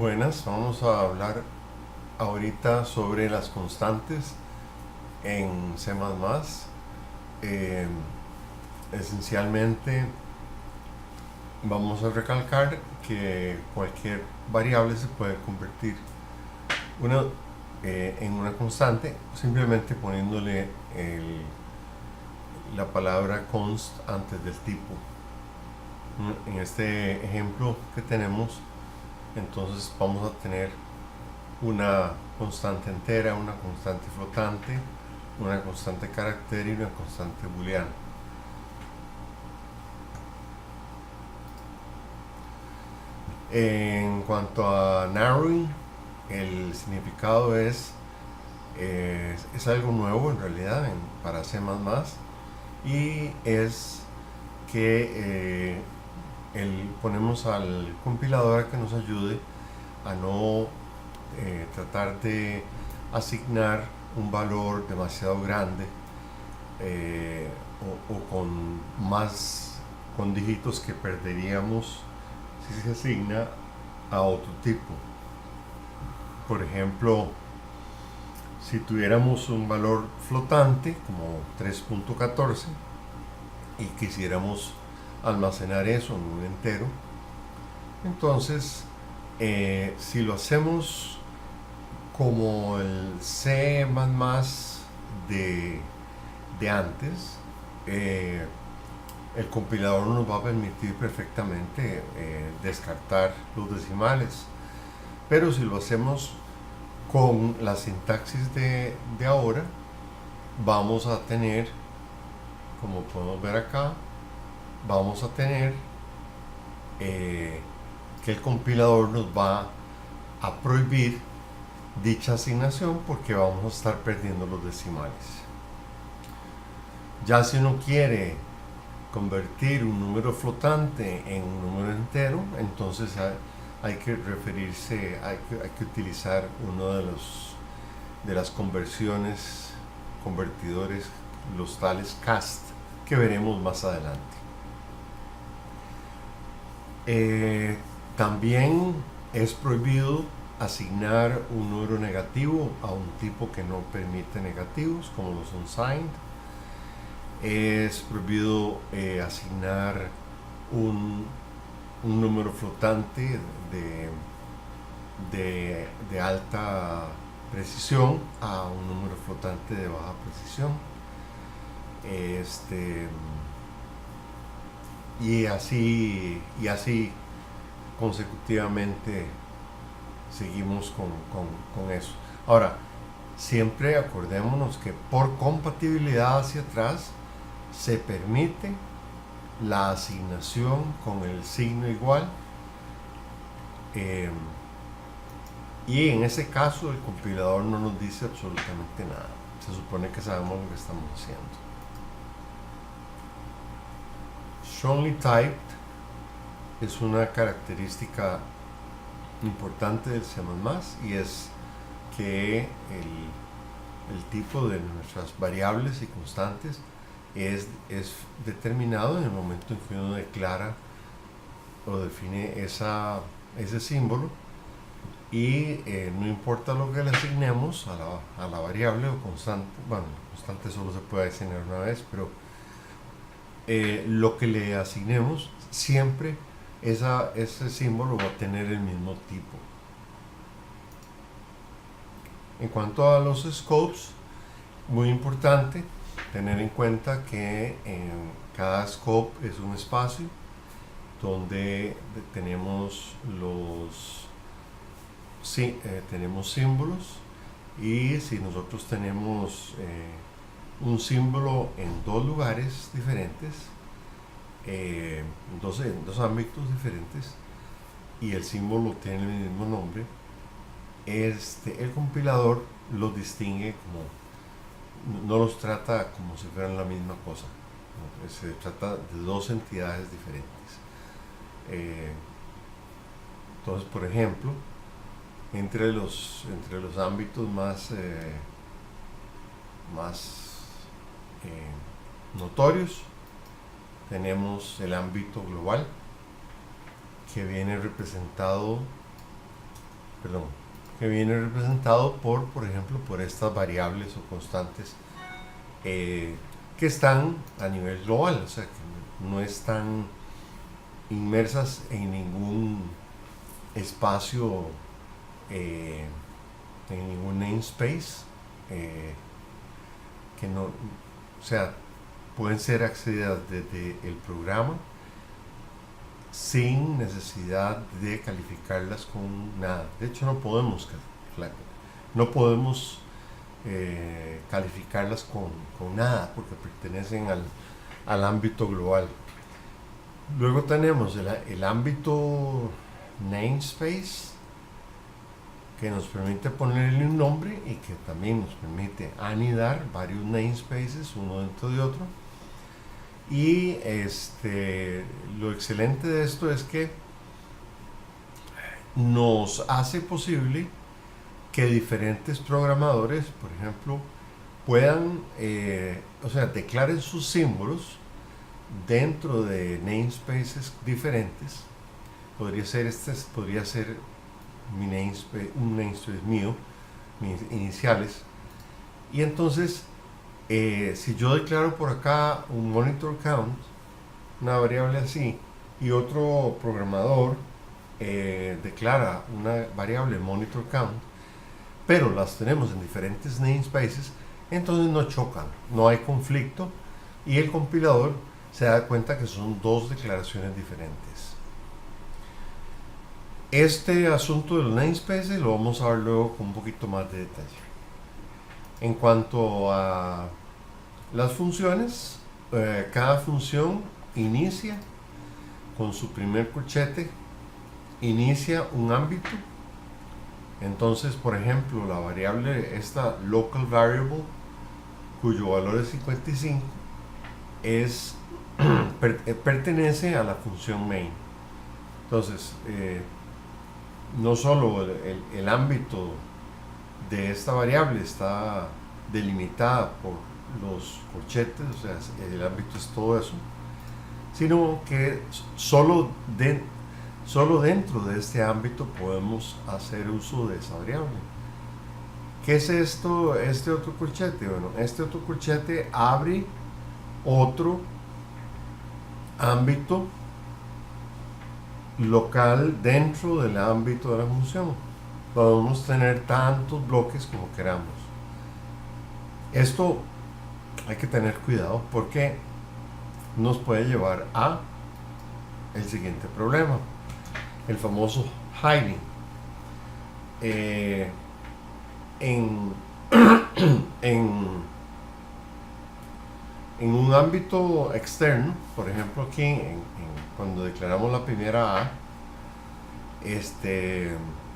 Buenas, vamos a hablar ahorita sobre las constantes en C++. Eh, Esencialmente vamos a recalcar que cualquier variable se puede convertir una, en una constante simplemente poniéndole la palabra const antes del tipo. En este ejemplo que tenemos, entonces vamos a tener una constante entera, una constante flotante, una constante carácter y una constante booleana. En cuanto a narrowing, el significado es algo nuevo en realidad para C++, y es que ponemos al compilador a que nos ayude a no tratar de asignar un valor demasiado grande o con dígitos que perderíamos si se asigna a otro tipo. Por ejemplo, si tuviéramos un valor flotante como 3.14 y quisiéramos almacenar eso en un entero, entonces si lo hacemos como el C++ de antes, el compilador nos va a permitir perfectamente descartar los decimales. Pero si lo hacemos con la sintaxis de ahora, vamos a tener, como podemos ver acá, vamos a tener que el compilador nos va a prohibir dicha asignación porque vamos a estar perdiendo los decimales. Ya si uno quiere convertir un número flotante en un número entero, entonces hay que referirse, hay que utilizar uno de las convertidores, los tales cast, que veremos más adelante. También es prohibido asignar un número negativo a un tipo que no permite negativos, como los unsigned. Es prohibido asignar un número flotante de alta precisión a un número flotante de baja precisión. Y así consecutivamente seguimos con eso. Ahora, siempre acordémonos que por compatibilidad hacia atrás se permite la asignación con el signo igual, y en ese caso el compilador no nos dice absolutamente nada. Se supone que sabemos lo que estamos haciendo. Strongly typed es una característica importante del C++ y es que el tipo de nuestras variables y constantes es determinado en el momento en que uno declara o define ese símbolo, y no importa lo que le asignemos a la variable o constante. Bueno, constante solo se puede asignar una vez, pero lo que le asignemos siempre ese símbolo va a tener el mismo tipo. En cuanto a los scopes, muy importante tener en cuenta que cada scope es un espacio donde tenemos tenemos símbolos, y si nosotros tenemos un símbolo en dos lugares diferentes, en dos ámbitos diferentes, y el símbolo tiene el mismo nombre, el compilador los distingue no los trata como si fueran la misma cosa, ¿no? Se trata de dos entidades diferentes. Entonces, por ejemplo, entre los ámbitos más notorios tenemos el ámbito global, que viene representado perdón, que viene representado por ejemplo, por estas variables o constantes que están a nivel global, o sea, que no están inmersas en ningún espacio, en ningún namespace, que no, o sea, pueden ser accedidas desde el programa sin necesidad de calificarlas con nada. De hecho, no podemos calificarlas con nada porque pertenecen al ámbito global. Luego tenemos el ámbito namespace, que nos permite ponerle un nombre y que también nos permite anidar varios namespaces uno dentro de otro. Y lo excelente de esto es que nos hace posible que diferentes programadores, por ejemplo, puedan, declaren sus símbolos dentro de namespaces diferentes. Podría ser un namespace mío, mis iniciales. Y entonces, si yo declaro por acá un monitor count, una variable así, y otro programador declara una variable monitor count, pero las tenemos en diferentes namespaces, entonces no chocan, no hay conflicto y el compilador se da cuenta que son dos declaraciones diferentes. Este asunto de los namespaces lo vamos a ver luego con un poquito más de detalle. En cuanto a las funciones, cada función inicia con su primer corchete, inicia un ámbito. Entonces, por ejemplo, la variable, esta local variable, cuyo valor es 55, pertenece a la función main. Entonces, no solo el ámbito de esta variable está delimitada por los corchetes, o sea, el ámbito es todo eso, sino que solo dentro de este ámbito podemos hacer uso de esa variable. ¿Qué es esto, este otro corchete? Bueno, este otro corchete abre otro ámbito local dentro del ámbito de la función. Podemos tener tantos bloques como queramos. Esto hay que tener cuidado porque nos puede llevar a el siguiente problema, el famoso hiding. En un ámbito externo, por ejemplo aquí cuando declaramos la primera A,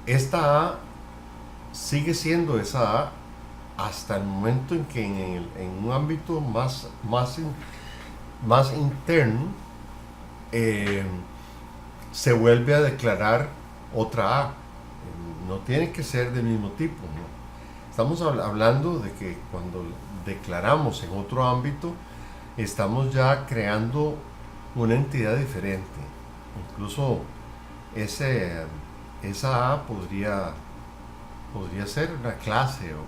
esta A sigue siendo esa A hasta el momento en que en un ámbito más interno se vuelve a declarar otra A. No tiene que ser del mismo tipo, ¿no? Estamos hablando de que cuando declaramos en otro ámbito estamos ya creando una entidad diferente. Incluso esa A podría ser una clase o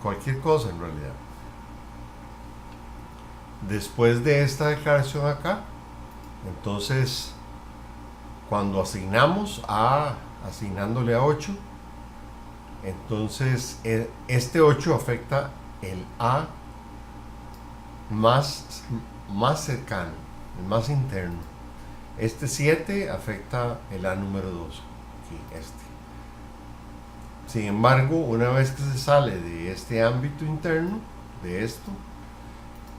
cualquier cosa en realidad. Después de esta declaración acá, entonces cuando asignándole a 8, entonces este 8 afecta el A más cercano, el más interno. Este 7 afecta el A número 2, aquí Sin embargo, una vez que se sale de este ámbito interno, de esto,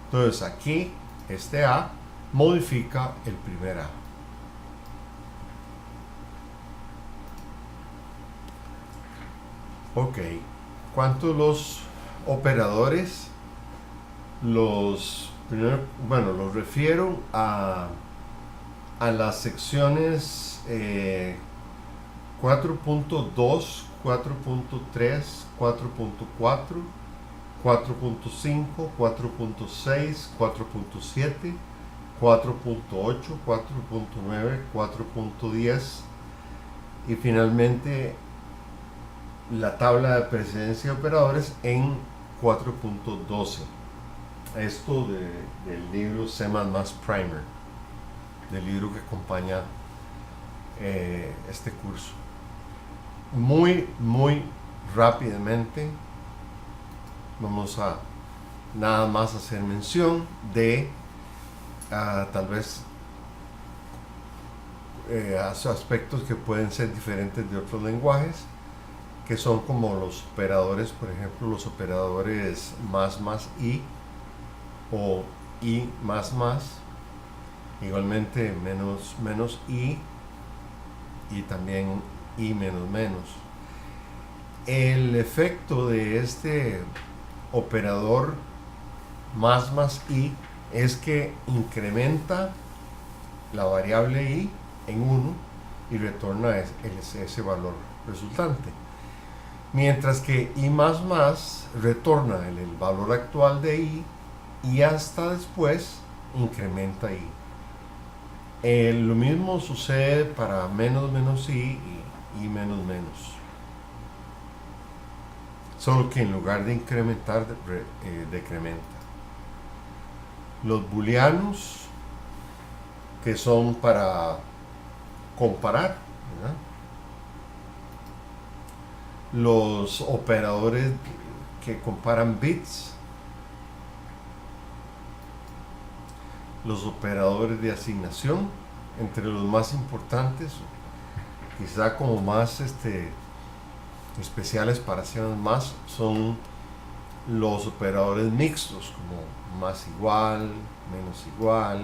entonces aquí este A modifica el primer A. Ok, ¿cuántos los operadores? Los refiero a las secciones 4.2, 4.3, 4.4, 4.5, 4.6, 4.7, 4.8, 4.9, 4.10 y finalmente la tabla de precedencia de operadores en 4.12. Esto del libro C++ Primer, del libro que acompaña este curso. Muy rápidamente vamos a nada más hacer mención de tal vez aspectos que pueden ser diferentes de otros lenguajes, que son como los operadores, por ejemplo, los operadores más i o i más, igualmente menos i y también i menos. El efecto de este operador más i es que incrementa la variable i en 1 y retorna ese valor resultante, mientras que i más retorna el valor actual de i y hasta después incrementa i. Lo mismo sucede para menos i y menos. Solo que en lugar de incrementar, decrementa. Los booleanos, que son para comparar, ¿verdad? Los operadores que comparan bits, los operadores de asignación, entre los más importantes, quizá como más especiales para C++, son los operadores mixtos, como más igual, menos igual,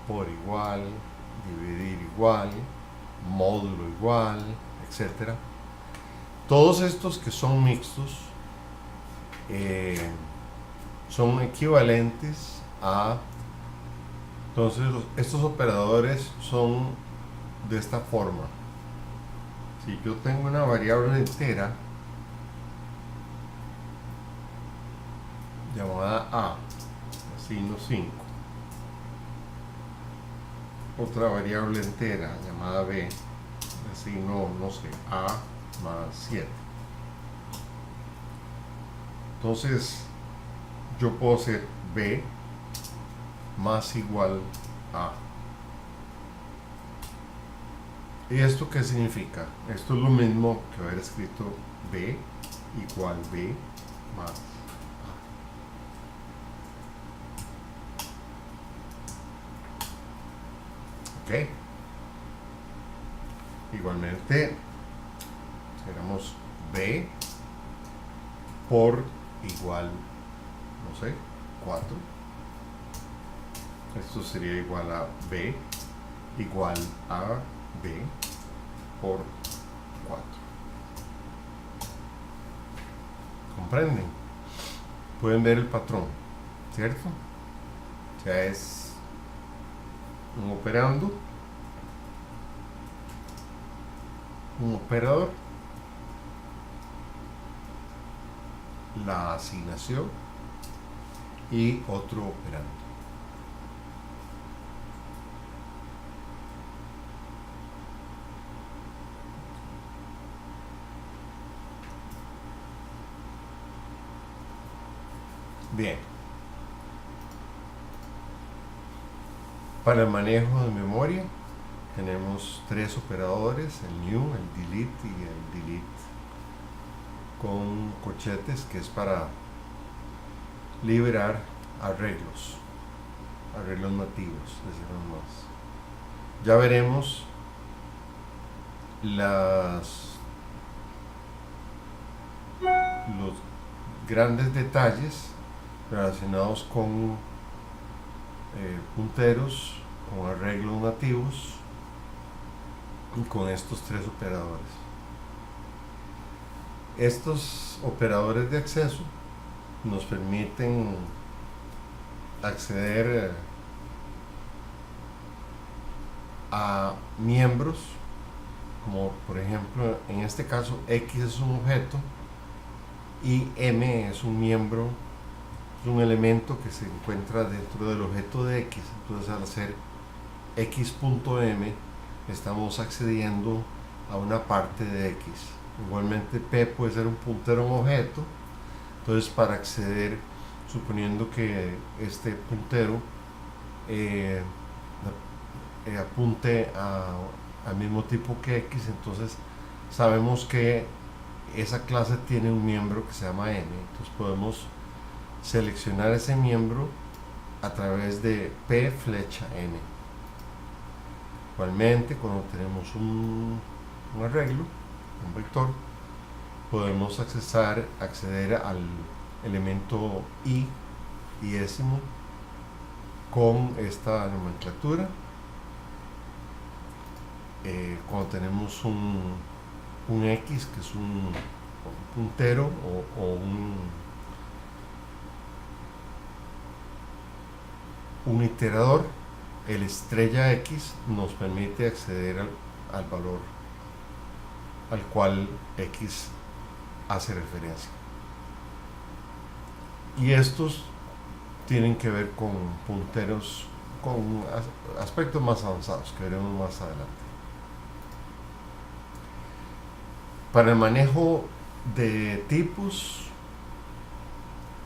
por igual, dividir igual, módulo igual, etc. Todos estos que son mixtos son equivalentes a... Entonces estos operadores son de esta forma. Si yo tengo una variable entera llamada a, asigno 5, otra variable entera llamada b, asigno, no sé, a más 7. Entonces yo puedo hacer b más igual a. ¿Y esto qué significa? Esto es lo mismo que haber escrito b igual b más a. Ok. Igualmente tenemos b por igual, no sé, 4. Esto sería igual a b igual a b por 4. ¿Comprenden? Pueden ver el patrón, ¿cierto? O sea, es un operando, un operador, la asignación y otro operando. Bien. Para el manejo de memoria tenemos 3 operadores, el new, el delete y el delete con corchetes, que es para liberar arreglos nativos de C++. Ya veremos los grandes detalles relacionados con punteros, con arreglos nativos y con estos 3 operadores. Estos operadores de acceso nos permiten acceder a miembros, como por ejemplo en este caso X es un objeto y M es un miembro, es un elemento que se encuentra dentro del objeto de X. Entonces al hacer x.m estamos accediendo a una parte de X. Igualmente P puede ser un puntero a un objeto. Entonces, para acceder, suponiendo que este puntero apunte al mismo tipo que X, entonces sabemos que esa clase tiene un miembro que se llama N. Entonces podemos seleccionar ese miembro a través de P flecha N. Igualmente, cuando tenemos un arreglo, un vector, podemos acceder al elemento i décimo con esta nomenclatura. Cuando tenemos un X, que es un puntero o un iterador, el estrella X nos permite acceder al valor al cual X hace referencia. Y estos tienen que ver con punteros, con aspectos más avanzados que veremos más adelante. Para el manejo de tipos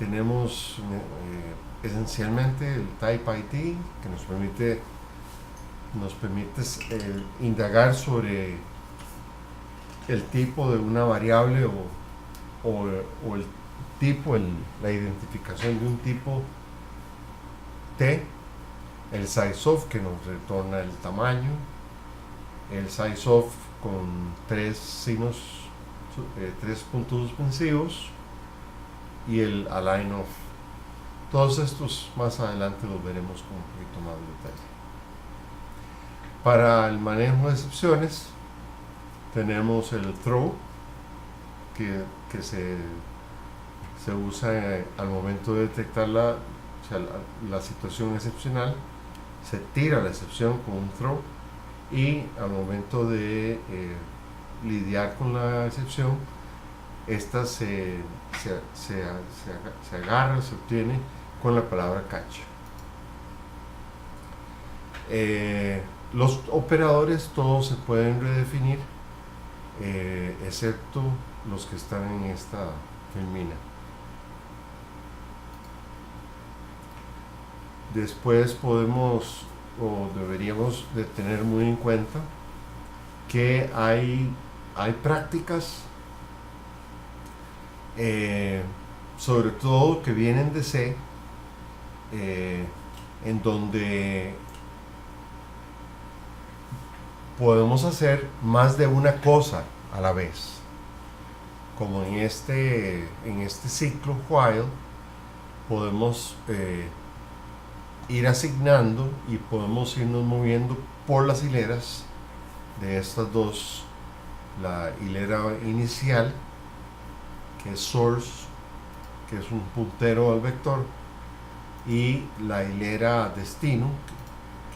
tenemos esencialmente el type ID, que nos permite indagar sobre el tipo de una variable o el tipo, la identificación de un tipo T, el sizeof, que nos retorna el tamaño, el sizeof con tres puntos suspensivos, y el alignof. Todos estos más adelante los veremos con un poquito más de detalle. Para el manejo de excepciones tenemos el throw, que se usa al momento de detectar la situación excepcional. Se tira la excepción con un throw, y al momento de lidiar con la excepción, esta se agarra, se obtiene con la palabra catch. Los operadores todos se pueden redefinir, excepto los que están en esta filmina. Después podemos o deberíamos de tener muy en cuenta que hay prácticas, sobre todo que vienen de C, en donde podemos hacer más de una cosa a la vez, como en este ciclo while podemos ir asignando y podemos irnos moviendo por las hileras de estas dos: la hilera inicial, que es source, que es un puntero al vector, y la hilera destino,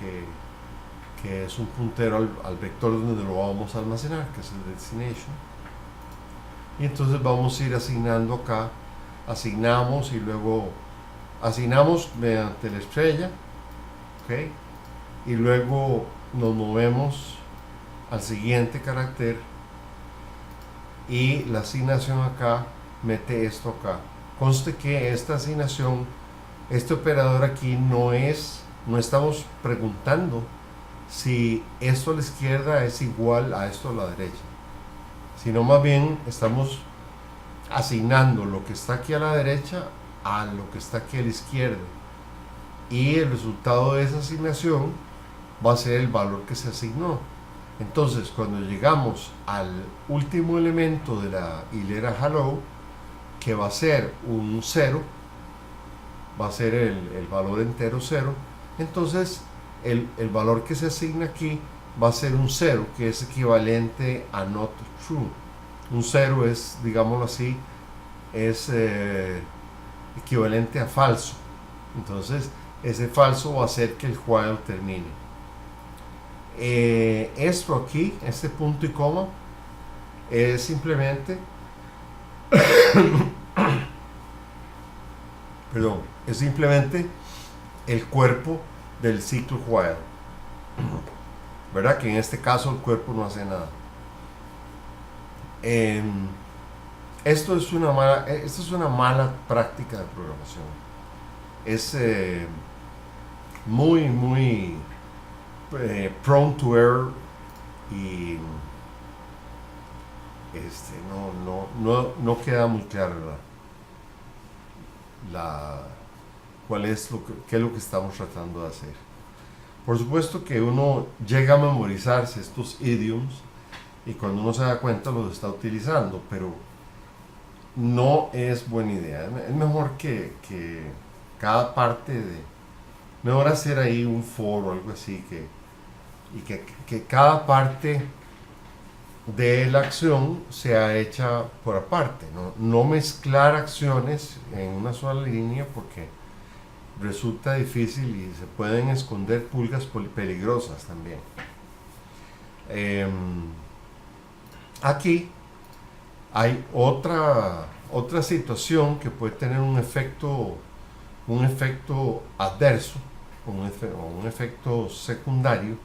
que es un puntero al vector donde lo vamos a almacenar, que es el destination. Y entonces vamos a ir asignando acá, asignamos y luego asignamos mediante la estrella, ¿okay? Y luego nos movemos al siguiente carácter, y la asignación acá mete esto acá. Conste que esta asignación, este operador aquí no estamos preguntando si esto a la izquierda es igual a esto a la derecha, sino más bien estamos asignando lo que está aquí a la derecha a lo que está aquí a la izquierda, y el resultado de esa asignación va a ser el valor que se asignó. Entonces, cuando llegamos al último elemento de la hilera hello, que va a ser un 0, va a ser el valor entero 0, entonces el valor que se asigna aquí va a ser un 0, que es equivalente a not true. Un 0 es, digámoslo así, es equivalente a falso. Entonces ese falso va a hacer que el while termine. Esto aquí, este punto y coma, es simplemente perdón, es simplemente el cuerpo del ciclo while, ¿verdad? Que en este caso el cuerpo no hace nada. Em, esto es una mala práctica de programación. Es muy prone to error y no queda muy claro la, cuál es qué es lo que estamos tratando de hacer. Por supuesto que uno llega a memorizarse estos idioms y cuando uno se da cuenta los está utilizando, pero no es buena idea. Es mejor que cada parte de... Mejor hacer ahí un for o algo así, y que cada parte de la acción sea hecha por aparte. No mezclar acciones en una sola línea porque resulta difícil y se pueden esconder pulgas peligrosas también. Aquí hay otra situación que puede tener un efecto adverso o un efecto secundario,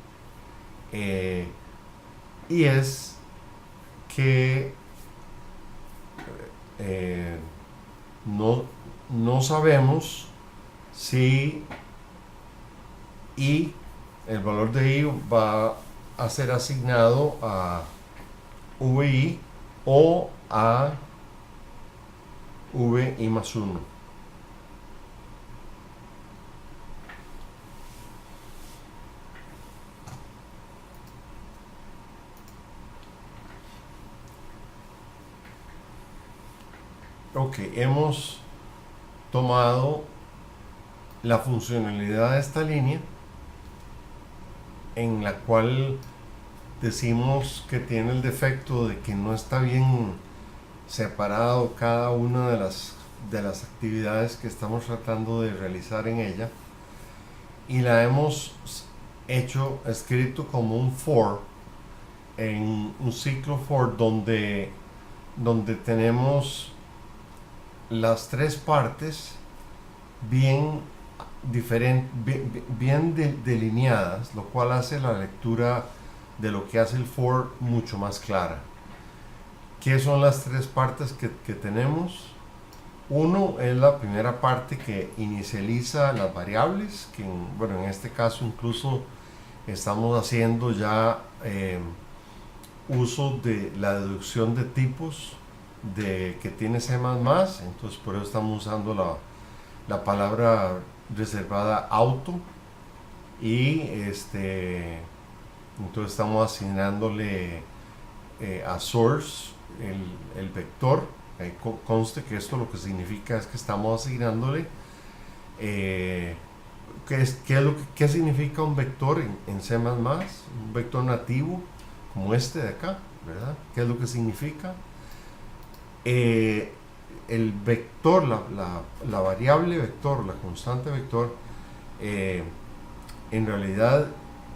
y es que no sabemos si i, el valor de i va a ser asignado a vi o a vi más 1. Ok, hemos tomado la funcionalidad de esta línea en la cual decimos que tiene el defecto de que no está bien separado cada una de las actividades que estamos tratando de realizar en ella, y la hemos escrito como un for en un ciclo for donde tenemos las tres partes bien delineadas, lo cual hace la lectura de lo que hace el for mucho más clara. ¿Qué son las tres partes que tenemos? Uno es la primera parte que inicializa las variables, que en este caso incluso estamos haciendo ya uso de la deducción de tipos que tiene C++, entonces por eso estamos usando la palabra reservada auto, y entonces estamos asignándole a source el vector. Conste que esto lo que significa es que estamos asignándole ¿qué significa un vector en C++? Un vector nativo como este de acá, ¿verdad? ¿Qué es lo que significa? El vector, la variable vector, la constante vector, en realidad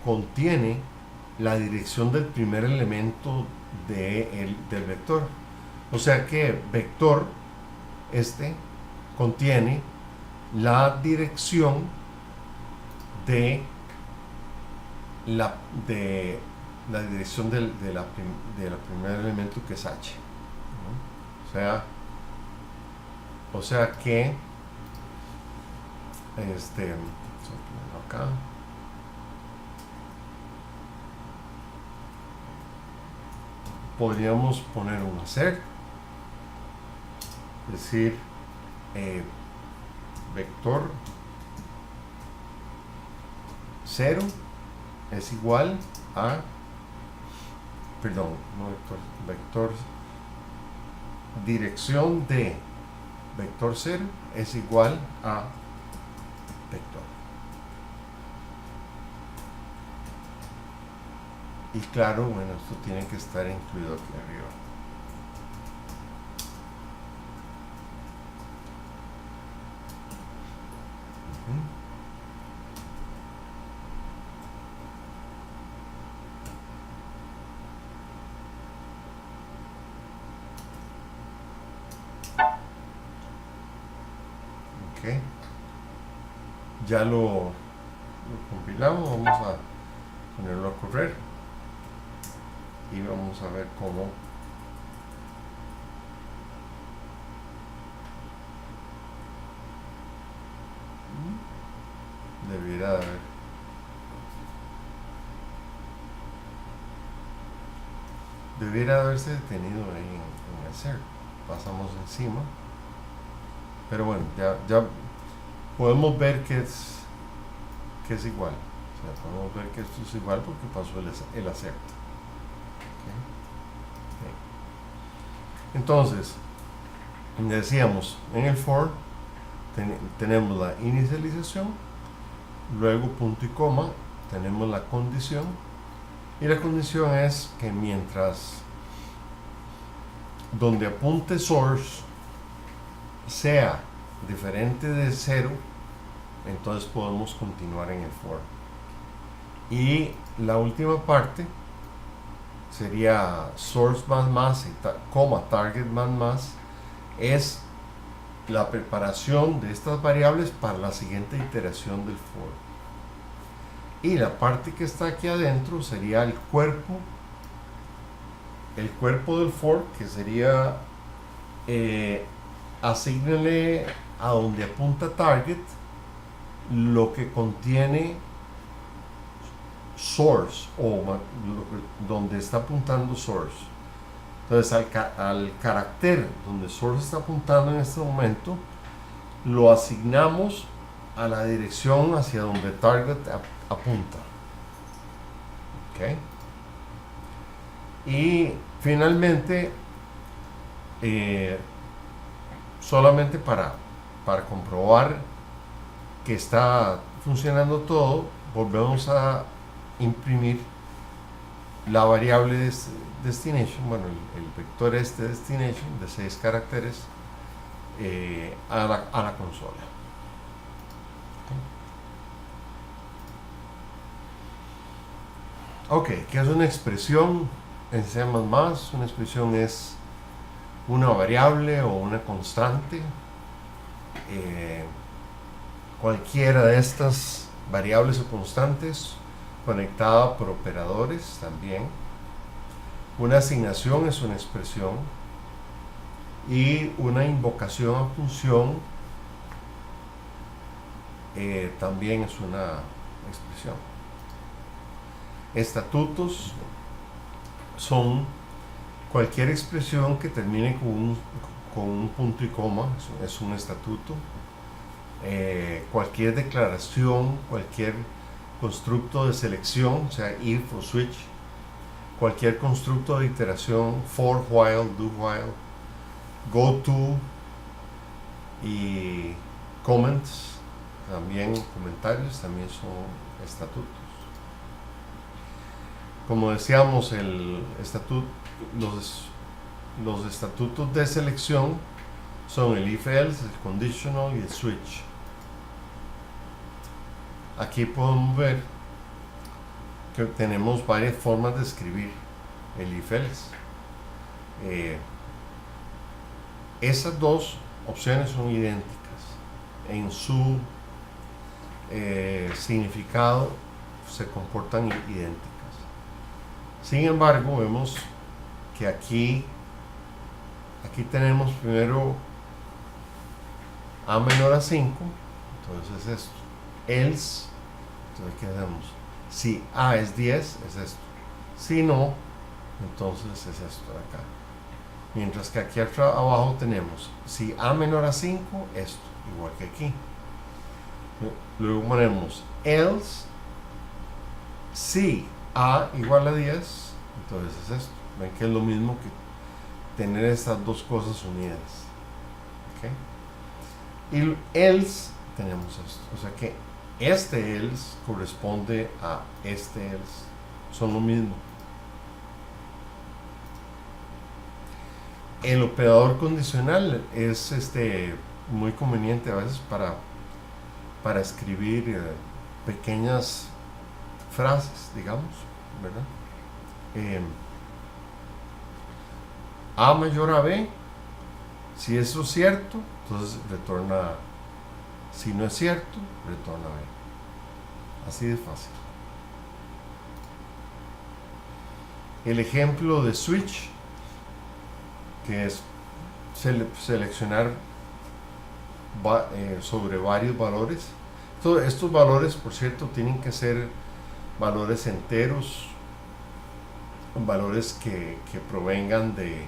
contiene la dirección del primer elemento del vector. O sea que vector contiene la dirección de la dirección del primer elemento, que es h, ¿no? O sea que acá podríamos poner un hacer, es decir, vector 0 es igual a, perdón, no vector, dirección de vector 0 es igual a vector. Y claro, bueno, esto tiene que estar incluido aquí arriba. Ok, ya lo compilamos, vamos a ponerlo a correr y vamos a ver cómo debiera haberse detenido ahí en hacer. Pasamos encima, pero bueno, ya podemos ver que es igual. O sea, podemos ver que esto es igual porque pasó el acepto. ¿Okay? Okay. Entonces, decíamos, en el for tenemos la inicialización, luego punto y coma, tenemos la condición, y la condición es que mientras donde apunte source sea diferente de 0, entonces podemos continuar en el for. Y la última parte sería source más y coma target más es la preparación de estas variables para la siguiente iteración del for. Y la parte que está aquí adentro sería el cuerpo del for, que sería asígnale a donde apunta target lo que contiene source, o donde está apuntando source. Entonces al carácter donde source está apuntando en este momento lo asignamos a la dirección hacia donde target apunta. ¿Okay? Y finalmente, solamente para comprobar que está funcionando todo, volvemos a imprimir la variable destination, bueno, el vector destination de 6 caracteres a la consola. Ok, ¿qué es una expresión en C++? Una expresión es una variable o una constante. Cualquiera de estas variables o constantes conectada por operadores también. Una asignación es una expresión y una invocación a función también es una expresión. Estatutos son cualquier expresión que termine con un punto y coma, es un estatuto. Cualquier declaración, cualquier constructo de selección, o sea, if o switch, cualquier constructo de iteración, for, while, do, while, go to y comments, también comentarios, también son estatutos. Como decíamos, los estatutos de selección son el if else, el conditional y el switch. Aquí podemos ver que tenemos varias formas de escribir el if else. Esas dos opciones son idénticas en su significado, se comportan idénticas. Sin embargo, vemos que aquí tenemos primero a menor a 5, entonces es esto. Else, entonces ¿qué hacemos? Si a es 10, es esto. Si no, entonces es esto de acá. Mientras que aquí abajo tenemos si a menor a 5, esto, igual que aquí. Luego ponemos else si a igual a 10, entonces es esto. Ven que es lo mismo que tener estas dos cosas unidas. ¿Okay? Y else tenemos esto. O sea que este else corresponde a este else. Son lo mismo. El operador condicional es muy conveniente a veces para escribir pequeñas frases, digamos, ¿verdad? A mayor a B, si eso es cierto, entonces retorna A. Si no es cierto, retorna B. Así de fácil. El ejemplo de switch, que es seleccionar sobre varios valores. Estos valores, por cierto, tienen que ser valores enteros, valores que provengan de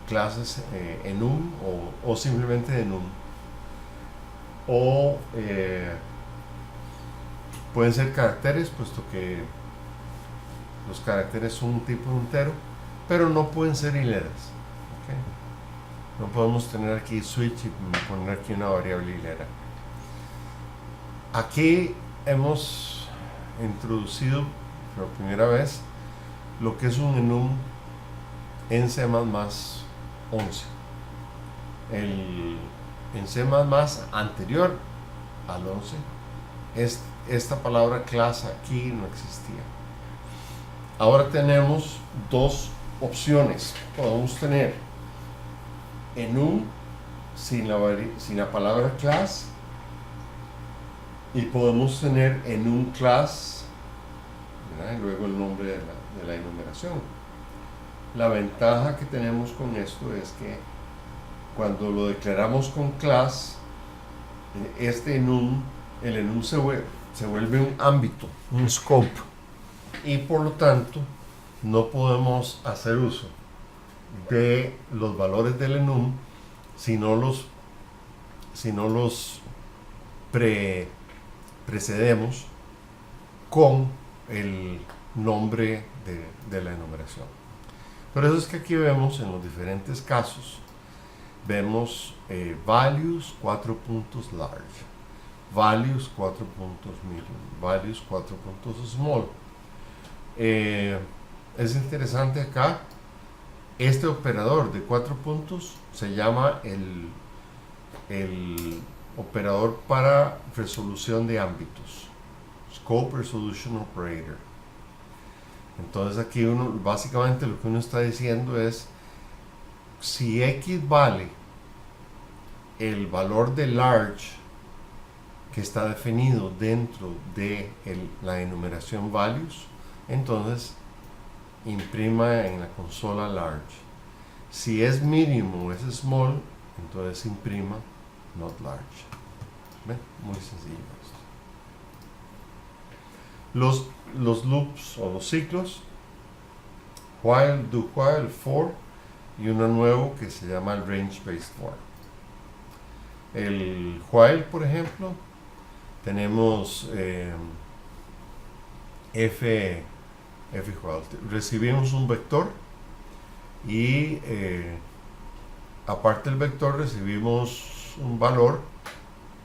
clases enum o simplemente de enum. O pueden ser caracteres, puesto que los caracteres son un tipo entero, pero no pueden ser hileras. ¿Okay? No podemos tener aquí switch y poner aquí una variable hilera. Aquí hemos introducido por primera vez lo que es un enum en C++ 11. En C++ anterior al 11, esta palabra clase aquí no existía. Ahora tenemos dos opciones. Podemos tener enum sin la palabra class, y podemos tener enum class, ¿verdad? Y luego el nombre de la enumeración. La ventaja que tenemos con esto es que cuando lo declaramos con class, el enum se vuelve un ámbito, un scope, y por lo tanto no podemos hacer uso de los valores del enum si no los precedemos con el nombre de la enumeración. Por eso es que aquí vemos en los diferentes casos, vemos values 4 puntos large, values 4 puntos medium, values 4 puntos small. Es interesante acá, este operador de 4 puntos se llama el operador para resolución de ámbitos, Scope Resolution Operator. Entonces aquí básicamente lo que uno está diciendo es, si X vale el valor de large que está definido dentro de la enumeración values, entonces imprima en la consola large. Si es medium o es small, entonces imprima not large. ¿Ven? Muy sencillo esto. Los loops o los ciclos, while, do while, for, y uno nuevo que se llama el range based for. El while, por ejemplo, tenemos f while. Recibimos un vector y aparte del vector recibimos un valor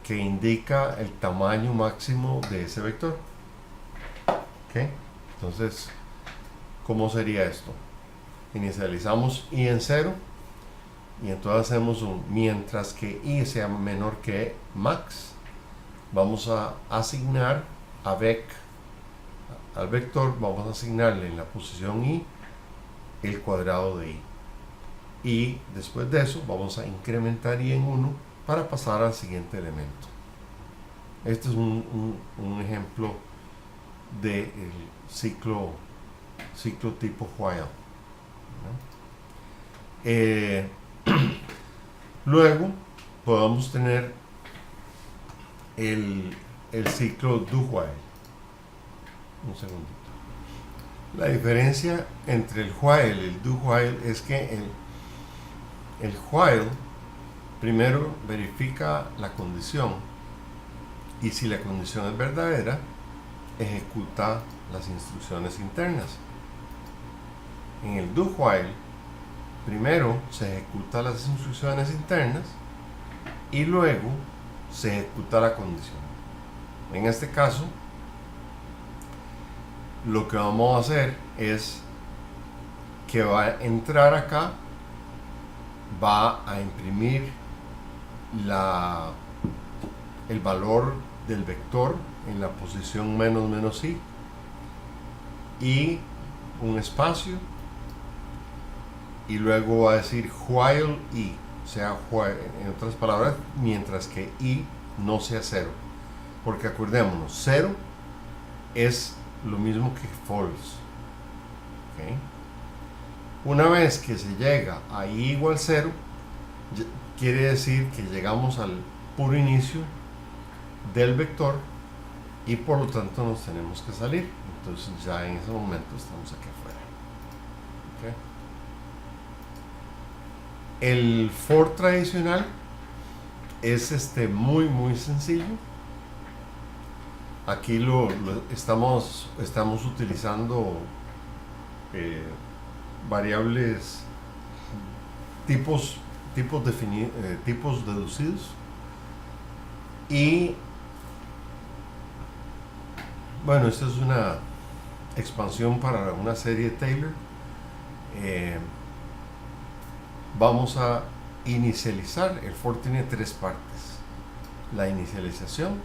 que indica el tamaño máximo de ese vector. ¿Okay? Entonces, ¿cómo sería esto? Inicializamos i en 0 y entonces hacemos mientras que i sea menor que max, vamos a asignar a vec al vector, vamos a asignarle en la posición i el cuadrado de i, y después de eso vamos a incrementar i en 1 para pasar al siguiente elemento. Este es un ejemplo del ciclo tipo while, ¿no? Luego podemos tener el ciclo do while. Un segundito. La diferencia entre el while y el do while es que el while primero verifica la condición, y si la condición es verdadera, ejecuta las instrucciones internas. En el do while, primero se ejecuta las instrucciones internas y luego se ejecuta la condición. En este caso, lo que vamos a hacer es que va a entrar acá, va a imprimir el valor del vector en la posición menos i y un espacio, y luego va a decir while i, o sea, en otras palabras, mientras que i no sea 0, porque acordémonos, 0 es lo mismo que false. ¿Okay? Una vez que se llega a i igual 0, quiere decir que llegamos puro inicio del vector y por lo tanto nos tenemos que salir. Entonces ya en ese momento estamos aquí afuera. ¿Okay? El for tradicional es muy sencillo. Aquí estamos utilizando variables tipos deducidos, y bueno, esta es una expansión para una serie Taylor. Vamos a inicializar. El for tiene tres partes: la inicialización,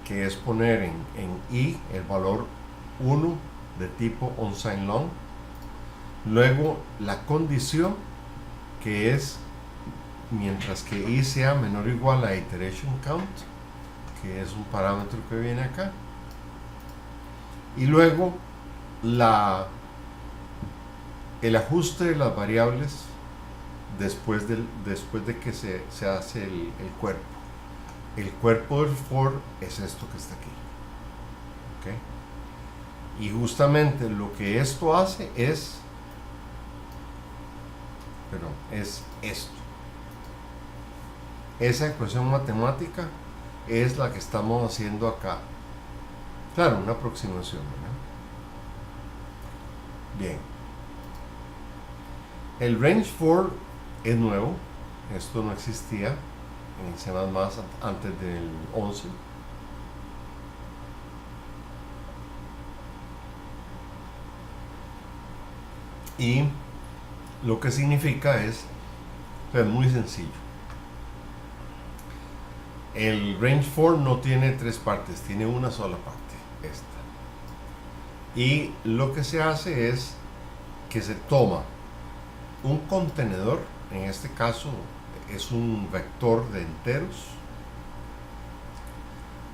que es poner en i el valor 1 de tipo unsigned long. Luego la condición, que es mientras que i sea menor o igual a iteration count, que es un parámetro que viene acá. Y luego el ajuste de las variables después de que se hace el cuerpo. El cuerpo del for es esto que está aquí. ¿Okay? Y justamente lo que esto hace es esto. Esa ecuación matemática es la que estamos haciendo acá. Claro, una aproximación, ¿verdad? Bien. El range for es nuevo. Esto no existía en C++ antes del 11. Y lo que significa es muy sencillo. El range for no tiene tres partes, tiene una sola parte, esta. Y lo que se hace es que se toma un contenedor, en este caso es un vector de enteros,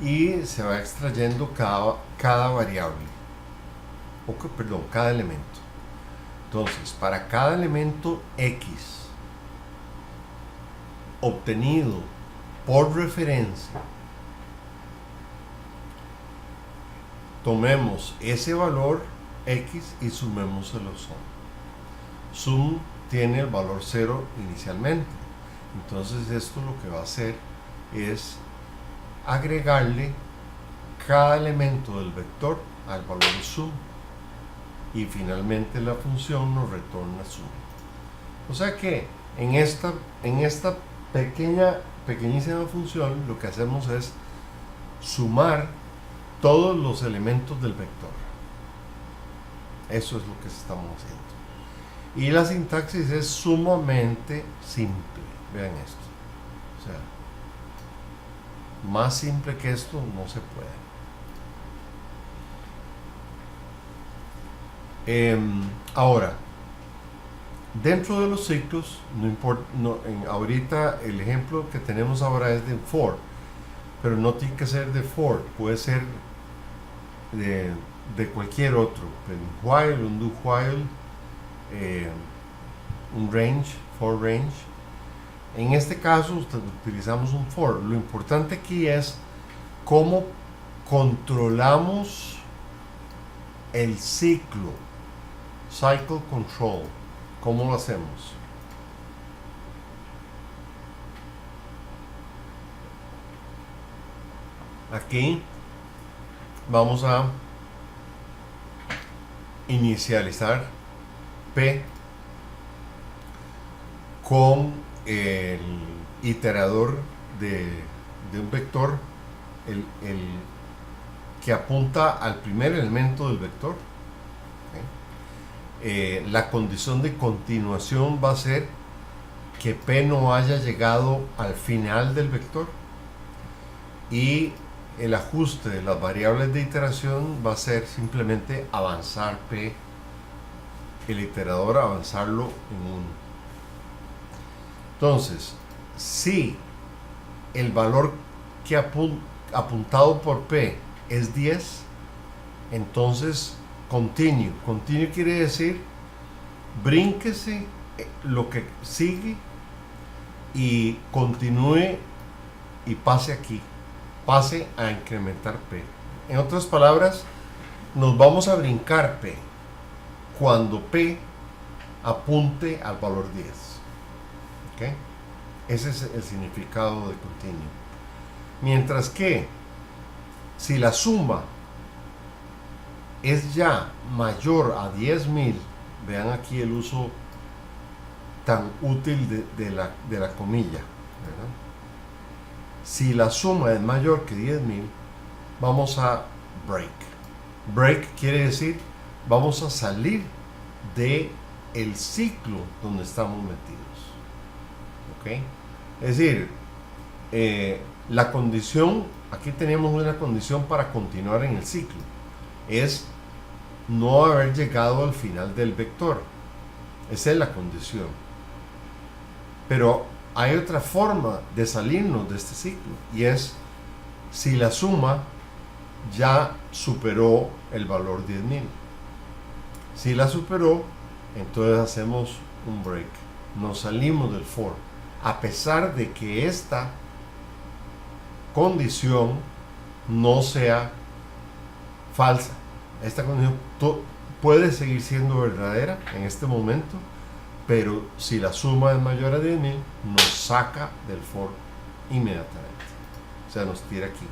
y se va extrayendo cada variable, cada elemento. Entonces, para cada elemento X obtenido por referencia, tomemos ese valor X y sumémoselo sum. Sum tiene el valor 0 inicialmente. Entonces esto lo que va a hacer es agregarle cada elemento del vector al valor sum, y finalmente la función nos retorna sum. O sea que en esta pequeñísima función lo que hacemos es sumar todos los elementos del vector. Eso es lo que estamos haciendo. Y la sintaxis es sumamente simple. Vean esto. O sea, más simple que esto no se puede. Ahora, dentro de los ciclos, no importa, ahorita el ejemplo que tenemos ahora es de for, pero no tiene que ser de for, puede ser de cualquier otro, un while, un do while, un range, for range. En este caso utilizamos un for. Lo importante aquí es cómo controlamos el ciclo, cycle control. ¿Cómo lo hacemos? Aquí vamos a inicializar P con el iterador de un vector, el que apunta al primer elemento del vector. La condición de continuación va a ser que P no haya llegado al final del vector, y el ajuste de las variables de iteración va a ser simplemente avanzar P, el iterador, avanzarlo en 1. Entonces, si el valor que apuntado por P es 10, entonces continue quiere decir brínquese lo que sigue y continúe y pase aquí, pase a incrementar P. En otras palabras, nos vamos a brincar P cuando P apunte al valor 10. ¿Okay? Ese es el significado de continuo. Mientras que si la suma es ya mayor a 10.000, vean aquí el uso tan útil de la comilla, ¿verdad? Si la suma es mayor que 10.000, vamos a break. Break quiere decir vamos a salir de el ciclo donde estamos metidos. ¿Ok? Es decir, la condición, aquí tenemos una condición para continuar en el ciclo, es no haber llegado al final del vector. Esa es la condición. Pero hay otra forma de salirnos de este ciclo, y es si la suma ya superó el valor 10.000. Si la superó, entonces hacemos un break. Nos salimos del for, a pesar de que esta condición no sea falsa. Esta condición puede seguir siendo verdadera en este momento, pero si la suma es mayor a 10.000, nos saca del for inmediatamente. O sea, nos tira aquí.